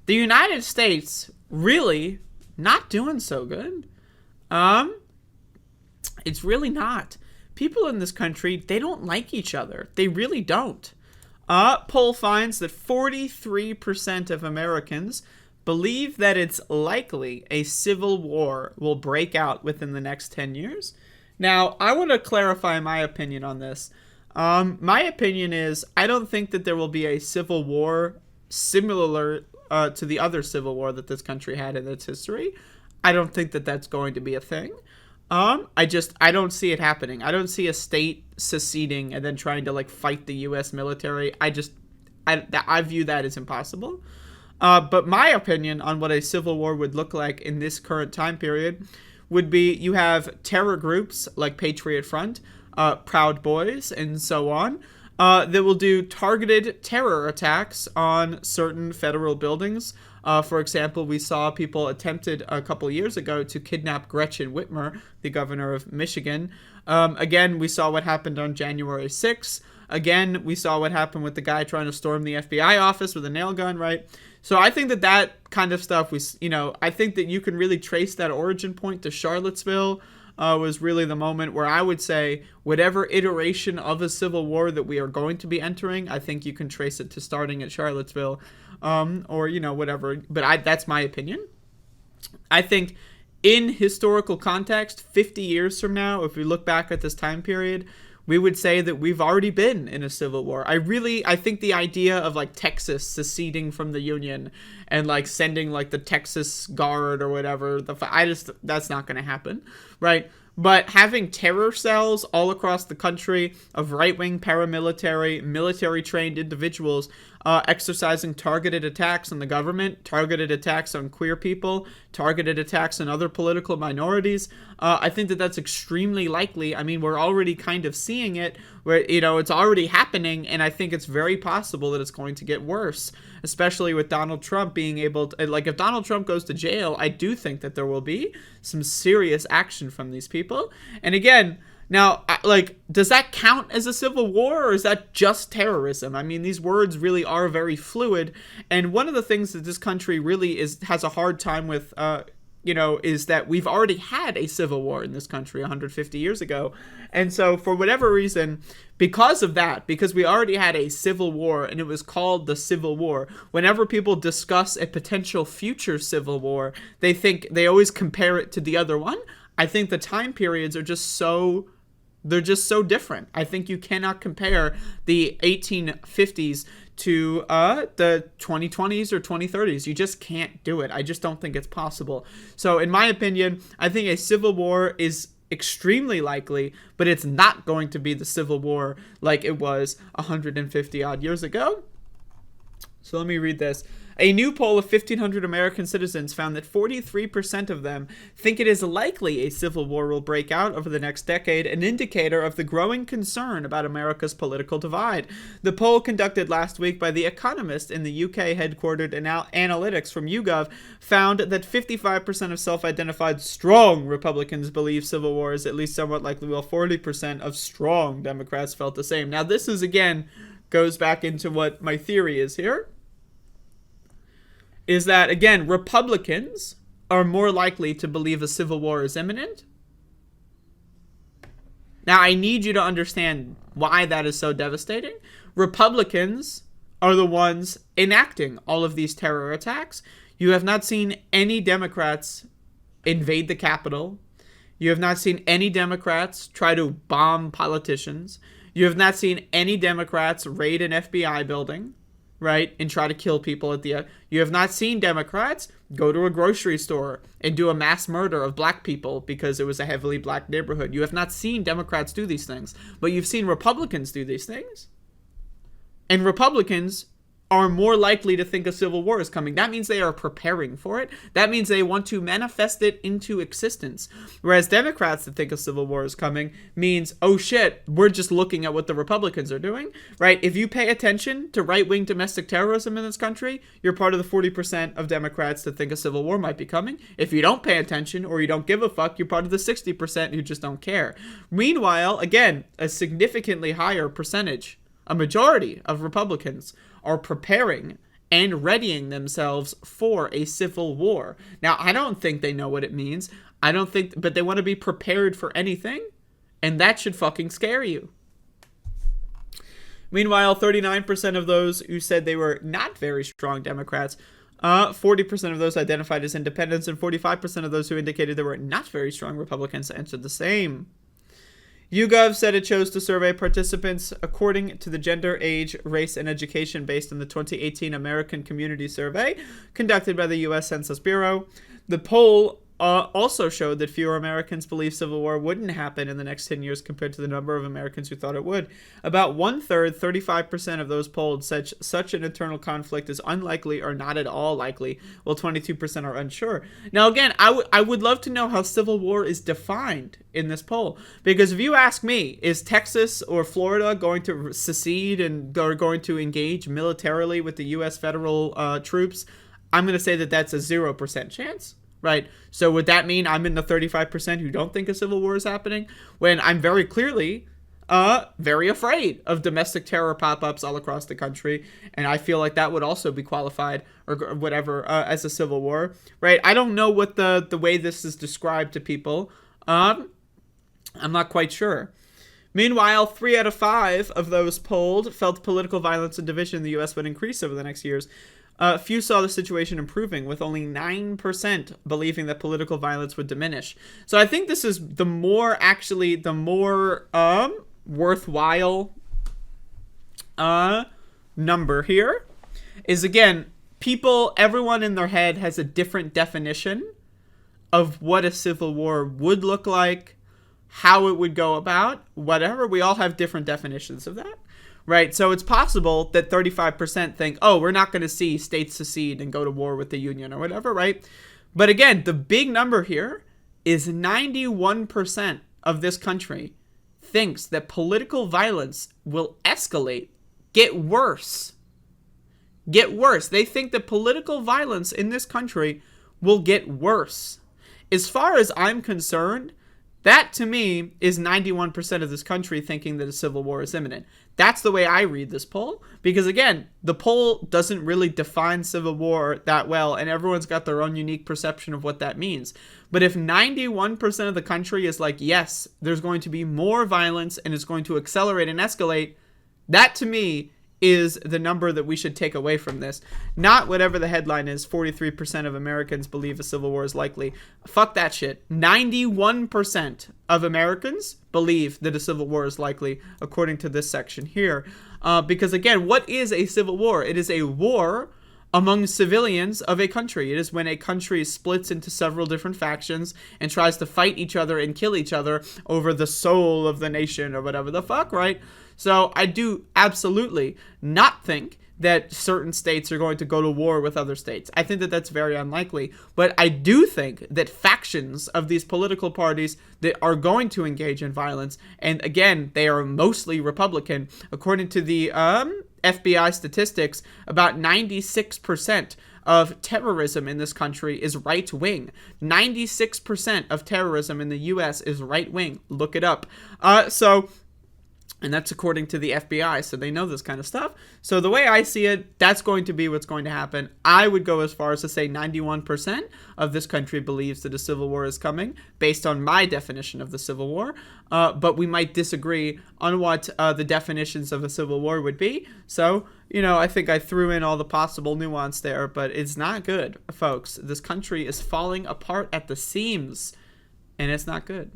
the United States really not doing so good. Um, it's really not. People in this country, they don't like each other. They really don't. Poll finds that 43% of Americans believe that it's likely a civil war will break out within the next 10 years. Now, I want to clarify my opinion on this. My opinion is I don't think that there will be a civil war similar to the other civil war that this country had in its history. I don't think that that's going to be a thing. I don't see it happening. I don't see a state seceding and then trying to like fight the U.S. military. I view that as impossible. But my opinion on what a civil war would look like in this current time period would be you have terror groups like Patriot Front, Proud Boys, and so on, that will do targeted terror attacks on certain federal buildings. For example, we saw people attempted a couple years ago to kidnap Gretchen Whitmer, the governor of Michigan. Again, we saw what happened on January 6th. Again, we saw what happened with the guy trying to storm the FBI office with a nail gun, right? So I think that that kind of stuff I think that you can really trace that origin point to Charlottesville. Was really the moment where I would say whatever iteration of a civil war that we are going to be entering, I think you can trace it to starting at Charlottesville, or whatever. But that's my opinion. I think in historical context, 50 years from now, if we look back at this time period, we would say that we've already been in a civil war. I think the idea of like Texas seceding from the Union and like sending like the Texas Guard or whatever, that's not going to happen, right? But having terror cells all across the country of right-wing paramilitary, military-trained individuals exercising targeted attacks on the government, targeted attacks on queer people, targeted attacks on other political minorities, I think that that's extremely likely. I mean, we're already kind of seeing it where, it's already happening, and I think it's very possible that it's going to get worse, especially with Donald Trump being able to, like, if Donald Trump goes to jail, I do think that there will be some serious action from these people. And again, now, like, does that count as a civil war, or is that just terrorism? I mean, these words really are very fluid, and one of the things that this country really has a hard time with, is that we've already had a civil war in this country 150 years ago. And so for whatever reason, because of that, because we already had a civil war and it was called the Civil War, whenever people discuss a potential future civil war, they always compare it to the other one. I think the time periods are they're just so different. I think you cannot compare the 1850s to the 2020s or 2030s. You just can't do it. I just don't think it's possible. So in my opinion, I think a civil war is extremely likely, but it's not going to be the Civil War like it was 150 odd years ago. So let me read this. A new poll of 1,500 American citizens found that 43% of them think it is likely a civil war will break out over the next decade, an indicator of the growing concern about America's political divide. The poll conducted last week by The Economist in the UK headquartered analytics from YouGov found that 55% of self-identified strong Republicans believe civil war is at least somewhat likely, while 40% of strong Democrats felt the same. Now this is, again, goes back into what my theory is here. Is that, again, Republicans are more likely to believe a civil war is imminent. Now, I need you to understand why that is so devastating. Republicans are the ones enacting all of these terror attacks. You have not seen any Democrats invade the Capitol. You have not seen any Democrats try to bomb politicians. You have not seen any Democrats raid an FBI building, right, and try to kill people at the... You have not seen Democrats go to a grocery store and do a mass murder of black people because it was a heavily black neighborhood. You have not seen Democrats do these things, but you've seen Republicans do these things. And Republicans are more likely to think a civil war is coming. That means they are preparing for it. That means they want to manifest it into existence. Whereas Democrats that think a civil war is coming means, oh shit, we're just looking at what the Republicans are doing, right? If you pay attention to right-wing domestic terrorism in this country, you're part of the 40% of Democrats that think a civil war might be coming. If you don't pay attention or you don't give a fuck, you're part of the 60% who just don't care. Meanwhile, again, a significantly higher percentage, a majority of Republicans are preparing and readying themselves for a civil war. Now, I don't think they know what it means. I don't think, but they want to be prepared for anything, and that should fucking scare you. Meanwhile, 39% of those who said they were not very strong Democrats, 40% of those identified as independents, and 45% of those who indicated they were not very strong Republicans answered the same. YouGov said it chose to survey participants according to the gender, age, race, and education based on the 2018 American Community Survey conducted by the U.S. Census Bureau. The poll also showed that fewer Americans believe civil war wouldn't happen in the next 10 years compared to the number of Americans who thought it would. About one-third, 35% of those polled said such an internal conflict is unlikely or not at all likely, while 22% are unsure. Now, again, I would love to know how civil war is defined in this poll, because if you ask me, is Texas or Florida going to secede and are going to engage militarily with the U.S. federal troops, I'm going to say that that's a 0% chance. Right. So would that mean I'm in the 35% who don't think a civil war is happening, when I'm very clearly very afraid of domestic terror pop-ups all across the country, and I feel like that would also be qualified or whatever as a civil war. Right. I don't know what the way this is described to people. I'm not quite sure. Meanwhile, 3 out of 5 of those polled felt political violence and division in the U.S. would increase over the next years. Few saw the situation improving, with only 9% believing that political violence would diminish. So I think this is the more worthwhile number here is, again, everyone in their head has a different definition of what a civil war would look like, how it would go about, whatever. We all have different definitions of that. Right, so it's possible that 35% think, oh, we're not going to see states secede and go to war with the Union or whatever, right? But again, the big number here is 91% of this country thinks that political violence will escalate, get worse. They think that political violence in this country will get worse. As far as I'm concerned, that, to me, is 91% of this country thinking that a civil war is imminent. That's the way I read this poll, because, again, the poll doesn't really define civil war that well, and everyone's got their own unique perception of what that means. But if 91% of the country is like, yes, there's going to be more violence and it's going to accelerate and escalate, that, to me, is the number that we should take away from this. Not whatever the headline is, 43% of Americans believe a civil war is likely. Fuck that shit. 91% of Americans believe that a civil war is likely, according to this section here. Because, again, what is a civil war? It is a war among civilians of a country. It is when a country splits into several different factions and tries to fight each other and kill each other over the soul of the nation or whatever the fuck, right? So I do absolutely not think that certain states are going to go to war with other states. I think that that's very unlikely. But I do think that factions of these political parties that are going to engage in violence, and again, they are mostly Republican. According to the FBI statistics, about 96% of terrorism in this country is right-wing. 96% of terrorism in the U.S. is right-wing. Look it up. And that's according to the FBI, so they know this kind of stuff. So the way I see it, that's going to be what's going to happen. I would go as far as to say 91% of this country believes that a civil war is coming, based on my definition of the Civil War. But we might disagree on what the definitions of a civil war would be. So, I think I threw in all the possible nuance there, but it's not good, folks. This country is falling apart at the seams, and it's not good.